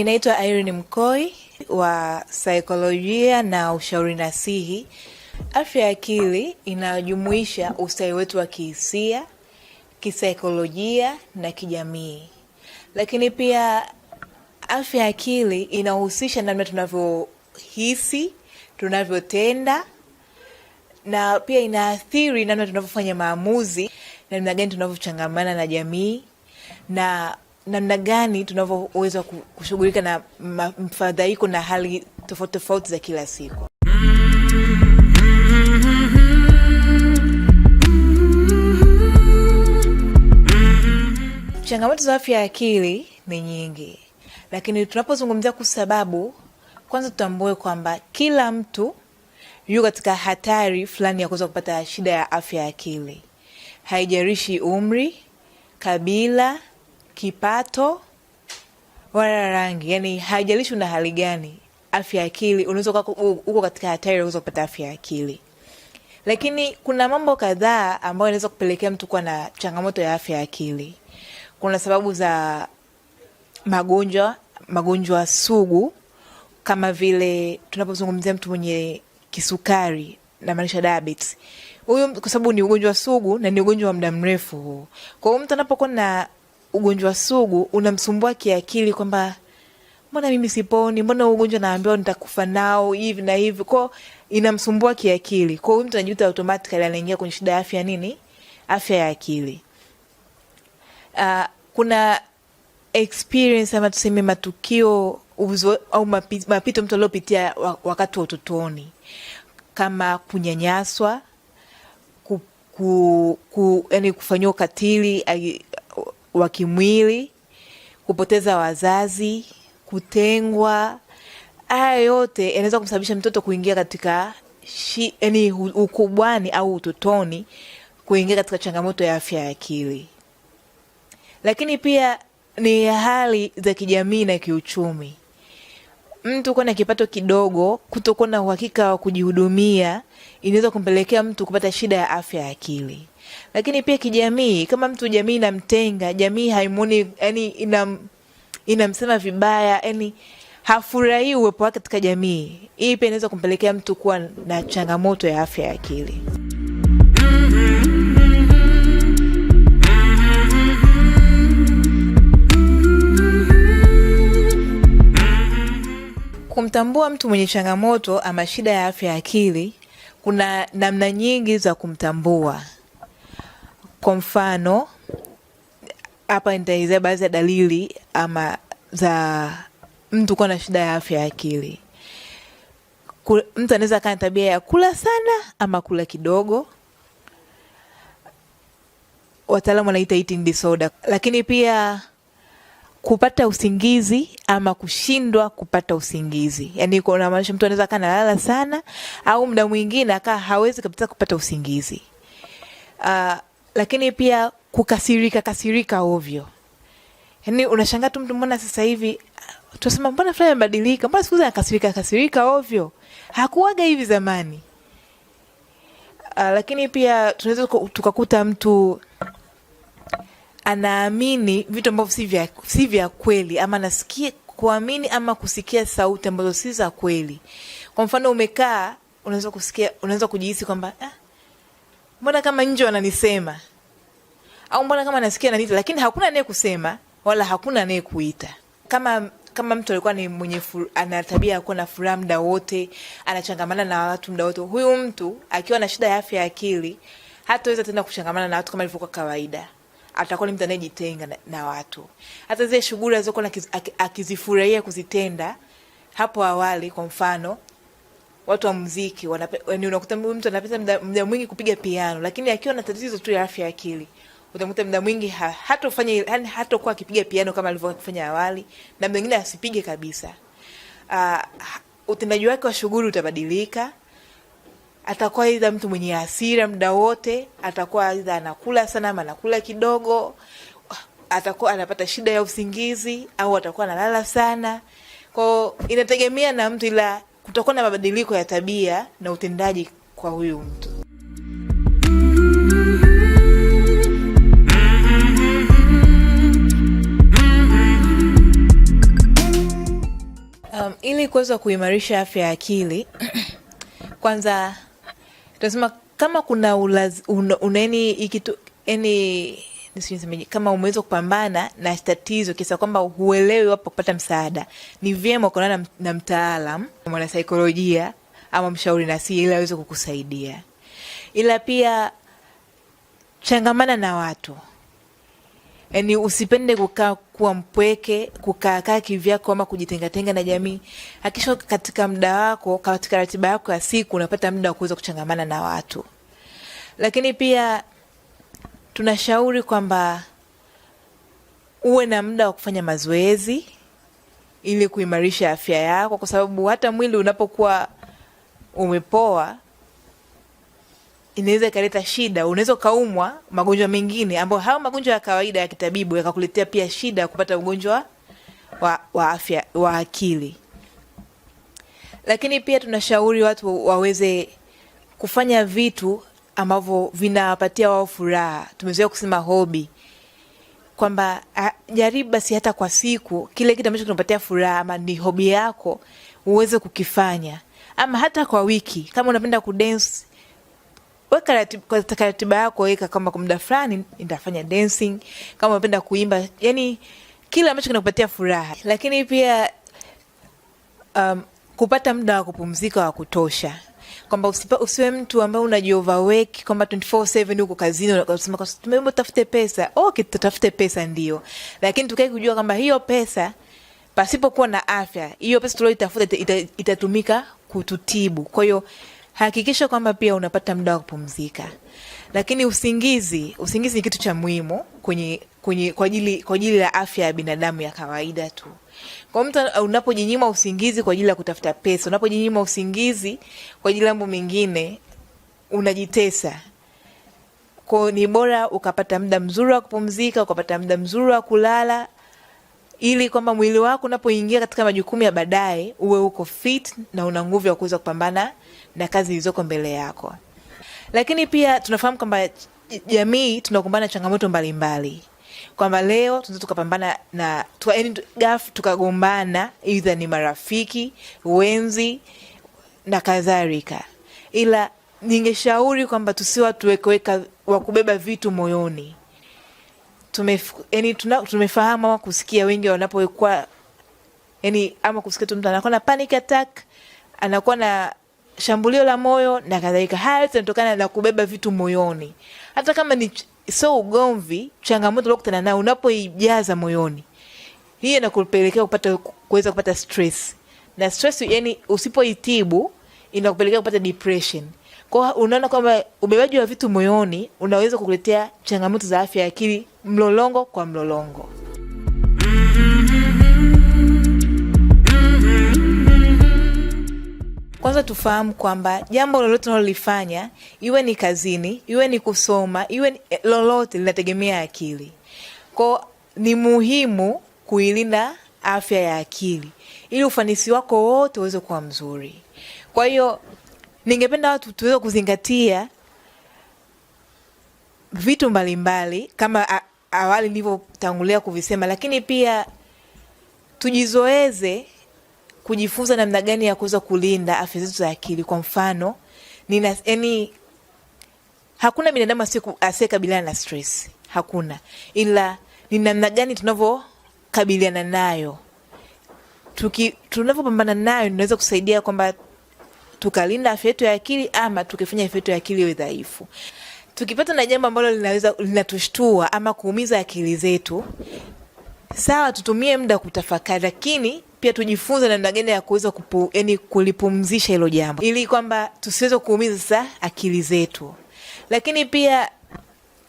Ninaitwa Irene Mkoi wa saikolojia na ushauri nasihi. Afya ya akili inajumuisha ustawi wetu wa kihisia, kisaikolojia na kijamii. Lakini pia afya ya akili inahusisha namna tunavyohisi, tunavyotenda, na pia inaathiri namna tunavyofanya maamuzi, namna gani tunavyochangamana na jamii, na namna gani tunavyoweza kushughulika na mfadhaiko na hali tofauti tofauti za kila siku. Changamoto za afya ya akili ni nyingi, lakini tunapozungumzia kwa sababu, kwanza tutambue kwamba kila mtu yuko katika hatari fulani ya kuweza kupata shida ya afya ya akili. Haijalishi umri, kabila, kipato, wala rangi. Yani haijalishi una hali gani, afya ya akili unaweza uko katika hatari ya kuweza kupata afya ya akili. Lakini kuna mambo kadhaa ambayo yanaweza kupelekea mtu kuwa na changamoto ya afya ya akili. Kuna sababu za magonjwa sugu, kama vile tunapozungumzia mtu mwenye kisukari na maanisha diabetes. Huyu kwa sababu ni ugonjwa sugu na ni ugonjwa wa muda mrefu. Kwa hiyo mtu anapokuwa na ugonjwa sugu unamsumbua kiakili kwamba mbona mimi siponi, mbona ugonjwa naambiwa nitakufa nao hivi na hivi. Kwa inamsumbua kiakili. Kwa hiyo mtu anajuta automatically anaingia kwenye shida ya afya nini? Afya ya akili. Kuna experience ama tuseme matukio au mapito mtu aliyopitia wakati wa utotoni, kama kunyanyaswa, yani kufanywa ukatili wa kimwili, kupoteza wazazi, kutengwa. Haya yote yanaweza kumsababisha mtoto kuingia katika yani ukubwani au utotoni kuingia katika changamoto ya afya ya akili. Lakini pia ni hali za kijamii na kiuchumi. Mtu kuwa na kipato kidogo, kutokuwa na uhakika wa kujihudumia, inaweza kumpelekea mtu kupata shida ya afya ya akili. Lakini pia kijamii, kama mtu jamii inamtenga, jamii haimoni, yani inamsema vibaya, yani hafurahii uwepo wake katika jamii, hii pia inaweza kumpelekea mtu kuwa na changamoto ya afya ya akili. Kumtambua mtu mwenye changamoto ama shida ya afya ya akili, kuna namna nyingi za kumtambua. Kwa mfano, hapa nitaelezea baadhi ya dalili ama za mtu kuwa na shida ya afya ya akili. Mtu anaweza kuwa na tabia ya kula sana ama kula kidogo. Wataalamu wanaita eating disorder. Lakini pia kupata usingizi ama kushindwa kupata usingizi. Yani kuna maanisha mtu anaweza kana lala sana au muda mwingine aka hawezi kabisa kupata usingizi. Lakini pia kukasirika ovyo. Yani unashangaa tu mtu mbona sasa hivi tunasema mbona fulani amebadilika, mbona siku hizi anakasirika ovyo. Hakuwaga hivi zamani. Lakini pia tunaweza tukakuta mtu anaamini vitu ambavyo si vya kweli, ama nasikia kuamini ama kusikia sauti ambazo si za kweli. Kwa mfano umekaa, unaweza kujihisi kwamba mbona kama nje wananisema, au mbona kama nasikia ananiita, lakini hakuna anaye kusema wala hakuna anaye kuita. Kama mtu alikuwa ni mwenye ana tabia ya kuwa na furaha muda wote, anachangamana na watu muda wote, huyu mtu akiwa na shida ya afya ya akili hataweza tena kuchangamana na watu kama ilivyokuwa kawaida. Atakuwa ni mtu anayejitenga na watu. Hata zile shughuli alizokuwa akizifurahia kuzitenda hapo awali, kwa mfano watu wa muziki unakuta mtu anapenda muda mwingi kupiga piano, lakini akiwa na tatizo tu ya afya ya akili utakuta muda mwingi hatofanya, yani hatakuwa akipiga piano kama alivyofanya awali, na mwingine asipige kabisa. Utendaji wake wa shughuli utabadilika. Atakuwa aidha mtu mwenye hasira muda wote, atakuwa aidha anakula sana ama anakula kidogo, atakuwa anapata shida ya usingizi au atakuwa analala sana. Kwa inategemea na mtu, ila kutakuwa na mabadiliko ya tabia na utendaji kwa huyu mtu. Ili kuweza kuimarisha afya ya akili, kwanza tunasema kama kuna kama umeweza kupambana na tatizo kisa kwamba huelewi wapo kupata msaada, ni vyema kuonana na mtaalamu, mwana saikolojia ama mshauri nafsi ili aweze kukusaidia. Ila pia changamana na watu. Yaani usipende kukaa kuwa mpweke, kukaa kivyako ama kujitenga na jamii. Hakikisha katika muda wako, katika ratiba yako ya siku unapata muda wa kuweza kuchangamana na watu. Lakini pia tunashauri kwamba uwe na muda wa kufanya mazoezi ili kuimarisha afya yako, kwa sababu hata mwili unapokuwa umepoa inaweza ikaleta shida. Unaweza kaumwa magonjwa mengine ambayo hao magonjwa ya kawaida ya kitabibu yakakuletea pia shida kupata ugonjwa wa afya wa akili. Lakini pia tunashauri watu waweze kufanya vitu ambavyo vinawapatia wao furaha. Tumezoea kusema hobby, kwamba jaribu basi hata kwa siku kile kitu ambacho kinapatia furaha ama ni hobby yako uweze kukifanya, ama hata kwa wiki. Kama unapenda kudance, weka ratiba yako, weka kama kwa muda fulani nitafanya dancing. Kama unapenda kuimba, yani kile ambacho kinakupatia furaha. Lakini pia kupata muda wa kupumzika wa kutosha, kwamba usiwe mtu ambaye unaji-overwork kwamba 24/7 huko kazini unasema kwa sababu utafute pesa. Okay, tutafute pesa ndio, lakini tukae kujua kwamba hiyo pesa pasipokuwa na afya, hiyo pesa tuliyoitafuta itatumika kututibu. Kwa hiyo hakikisha kwamba pia unapata muda wa kupumzika. Lakini usingizi ni kitu cha muhimu kwa ajili ya afya ya binadamu ya kawaida tu. Kwa mtu unapojinyima usingizi kwa ajili ya kutafuta pesa, unapojinyima usingizi kwa ajili ya mambo mengine, unajitesa. Kwa ni bora ukapata muda mzuri wa kupumzika, ukapata muda mzuri wa kulala, ili kwamba mwili wako unapoingia katika majukumu ya baadaye uwe uko fit na una nguvu ya kuweza kupambana na kazi zilizoko mbele yako. Lakini pia tunafahamu kwamba jamii tunakumbana changamoto mbalimbali. Kwamba leo tunaweza tukapambana na tukagombana, either ni marafiki, wenzi na kadhalika. Ila ningeshauri kwamba tusiwa tuweka wa kubeba vitu moyoni. Tumefahamu ama kusikia wengi wanapokuwa ama kusikia tu mtu anakuwa na panic attack, anakuwa na shambulio la moyo na kadhalika. Haya yanatokana na kubeba vitu moyoni. Hata kama ni ugomvi, changamoto unayokutana nayo unapoijaza moyoni, hii inakupelekea kuweza kupata stress. Na stress usipoitibu inakupelekea kupata depression. Kwa unaona kwamba ubebaji wa vitu moyoni unaweza kukuletea changamoto za afya ya akili mlolongo kwa mlolongo. Kwanza tufahamu kwamba jambo lolote unalolifanya, iwe ni kazini, iwe ni kusoma, iwe ni lolote, linategemea akili. Kwa ni muhimu kuilinda afya ya akili ili ufanisi wako wote uweze kuwa mzuri. Kwa hiyo ningependa watu tuweze kuzingatia vitu mbalimbali kama awali nilivyotangulia kuvisema, lakini pia tujizoeze kujifunza namna gani ya kuweza kulinda afya zetu za akili. Kwa mfano, hakuna binadamu asiyekabiliana na stress. Hakuna. Ila ni namna gani tunavyokabiliana nayo. Tunavyopambana nayo tunaweza kusaidia kwamba tukalinda afya yetu ya akili ama tukifanya afya yetu ya akili iwe dhaifu. Tukipata na jambo ambalo linatushtua ama kuumiza akili zetu, sawa, tutumie muda kutafakari, lakini pia tujifunze namna gani ya kuweza kulipumzisha hilo jambo ili kwamba tusiweze kuumiza sasa akili zetu. Lakini pia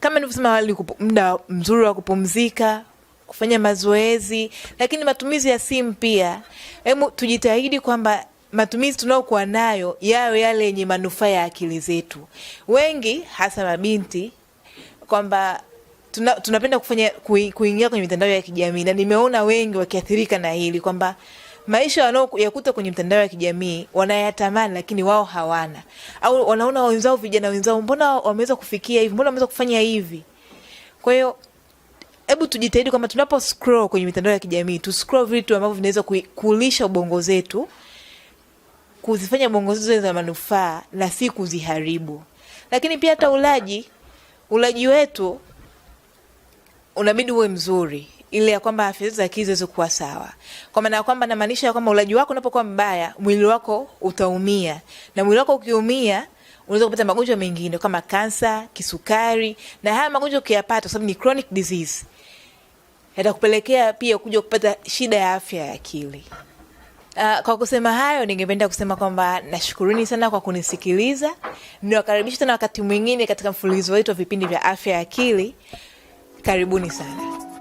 kama nilivyosema awali, muda mzuri wa kupumzika, kufanya mazoezi, lakini matumizi ya simu pia. Tujitahidi kwamba matumizi tunayokuwa nayo yawe yale yenye manufaa ya akili zetu. Wengi hasa mabinti kwamba tunapenda kuingia kwenye mitandao ya kijamii, na nimeona wengi wakiathirika na hili kwamba maisha wanayoyakuta kwenye mitandao ya kijamii wanayatamani, lakini wao hawana. Au wanaona wenzao, vijana wenzao, mbona wameweza kufikia hivi, mbona wameweza kufanya hivi. Kwa hiyo hebu tujitahidi kwamba tunapo scroll kwenye mitandao ya kijamii, tu scroll vitu ambavyo vinaweza kulisha ubongo zetu kuzifanya bongo zetu za manufaa na si kuziharibu. Lakini pia hata ulaji wetu unabidi uwe mzuri, ile ya kwamba afya zetu za akili ziweze kuwa sawa. Kwa maana ya kwamba namaanisha ya kwamba ulaji wako unapokuwa mbaya, mwili wako utaumia, na mwili wako ukiumia unaweza kupata magonjwa mengine kama kansa, kisukari, na haya magonjwa ukiyapata kwa sababu ni chronic disease yatakupelekea pia kuja kupata shida ya afya ya akili. Kwa kusema hayo, ningependa kusema kwamba nashukuruni sana kwa kunisikiliza. Niwakaribisha tena wakati mwingine katika mfululizo wetu wa vipindi vya afya ya akili. Karibuni sana.